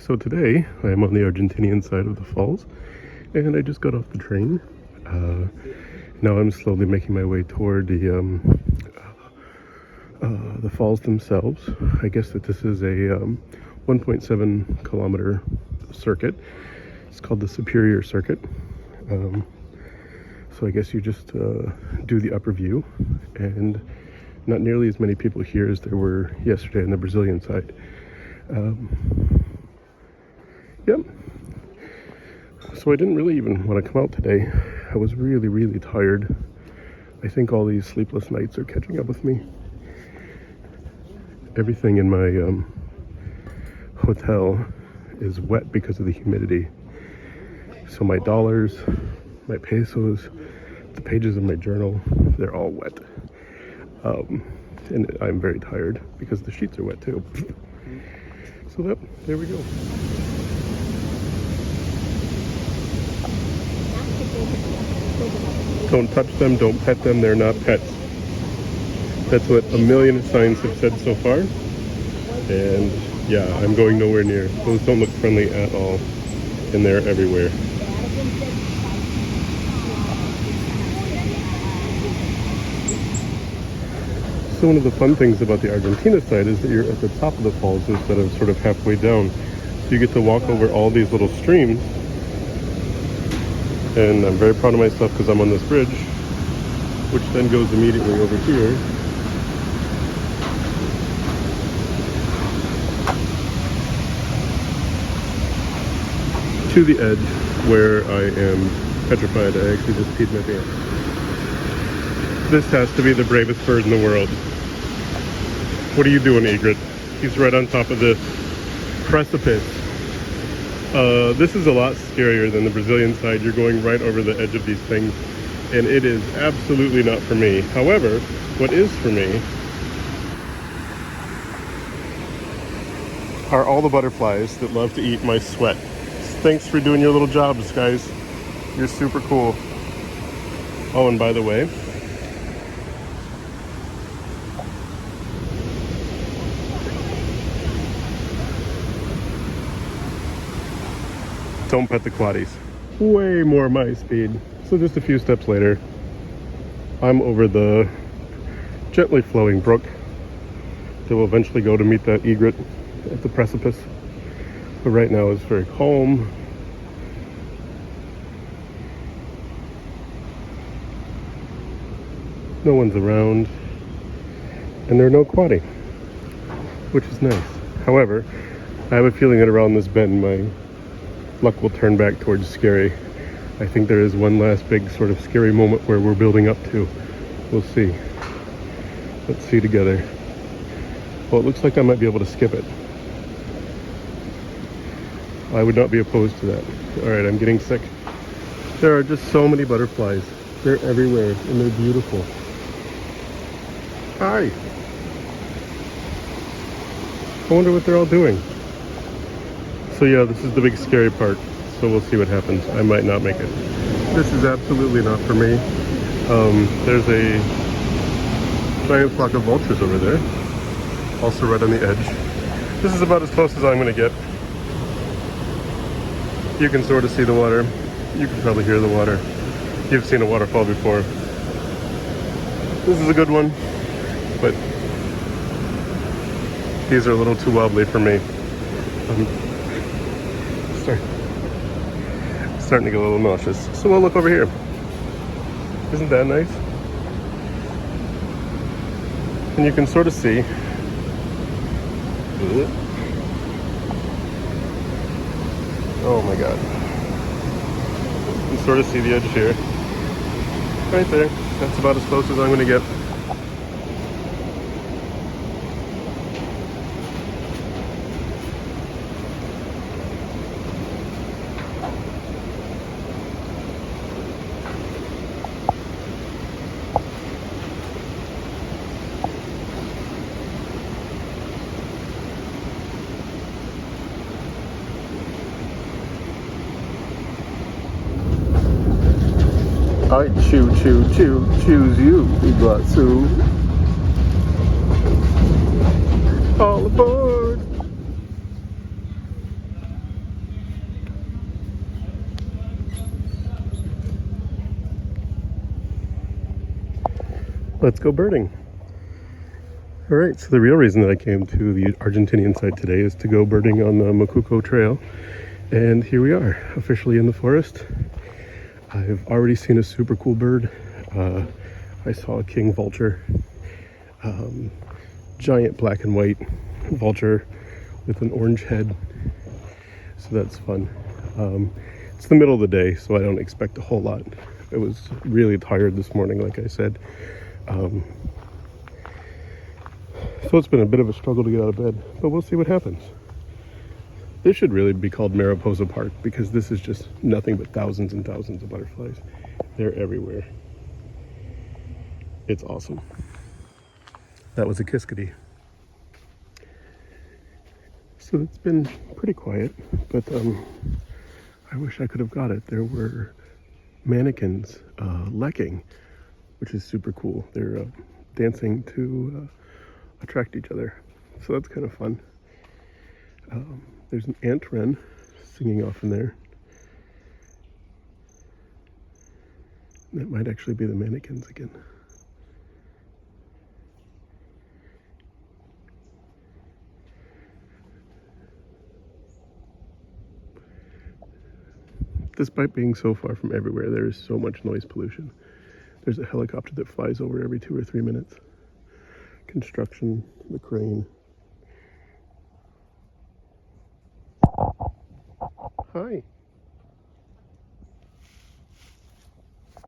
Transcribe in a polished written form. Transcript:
So today I am on the Argentinian side of the falls, and I just got off the train. Now I'm slowly making my way toward the falls themselves. I guess that this is a 1.7 kilometer circuit. It's called the Superior Circuit. So I guess you just do the upper view, and not nearly as many people here as there were yesterday on the Brazilian side. Yep. So I didn't really even want to come out today. I was really, really tired. I think all these sleepless nights are catching up with me. Everything in my hotel is wet because of the humidity. So my dollars, my pesos, the pages of my journal, they're all wet. And I'm very tired because the sheets are wet too. So there we go. Don't touch them, don't pet them, they're not pets. That's what a million signs have said so far. And yeah, I'm going nowhere near. Those don't look friendly at all. And they're everywhere. So one of the fun things about the Argentina side is that you're at the top of the falls instead of sort of halfway down. So you get to walk over all these little streams. And I'm very proud of myself because I'm on this bridge, which then goes immediately over here. To the edge where I am petrified. I actually just peed my pants. This has to be the bravest bird in the world. What are you doing, egret? He's right on top of this precipice. This is a lot scarier than the Brazilian side. You're going right over the edge of these things, and it is absolutely not for me. However, what is for me are all the butterflies that love to eat my sweat. Thanks for doing your little jobs, guys. You're super cool. Oh, and by the way, don't pet the quaddies. Way more my speed. So just a few steps later, I'm over the gently flowing brook that will eventually go to meet that egret at the precipice. But right now it's very calm. No one's around. And there are no quaddie, which is nice. However, I have a feeling that around this bend my luck will turn back towards scary. I think there is one last big sort of scary moment where we're building up to. We'll see. Let's see together. Well, it looks like I might be able to skip it. I would not be opposed to that. All right, I'm getting sick. There are just so many butterflies. They're everywhere, and they're beautiful. Hi. I wonder what they're all doing. So yeah, this is the big scary part. So we'll see what happens. I might not make it. This is absolutely not for me. There's a giant flock of vultures over there. Also right on the edge. This is about as close as I'm going to get. You can sort of see the water. You can probably hear the water. You've seen a waterfall before. This is a good one, but these are a little too wobbly for me. Starting to get a little nauseous. So we'll look over here. Isn't that nice? And you can sort of see. Oh my god. You can sort of see the edge here. Right there. That's about as close as I'm going to get. I choose you, Iguazu. All aboard! let's go birding. All right, so the real reason that I came to the Argentinian site today is to go birding on the Macuco Trail. And here we are, officially in the forest. I've already seen a super cool bird. I saw a king vulture, giant black and white vulture with an orange head. So that's fun. It's the middle of the day, so I don't expect a whole lot. I was really tired this morning, like I said. So it's been a bit of a struggle to get out of bed, but we'll see what happens. This should really be called Mariposa Park because this is just nothing but thousands and thousands of butterflies. They're everywhere. It's awesome. That was a Kiskadee. So it's been pretty quiet, but I wish I could have got it. There were mannequins lekking, which is super cool. They're dancing to attract each other. So that's kind of fun. There's an ant wren singing off in there. That might actually be the mannequins again. Despite being so far from everywhere, there is so much noise pollution. There's a helicopter that flies over every 2 or 3 minutes. Construction, the crane. Hi.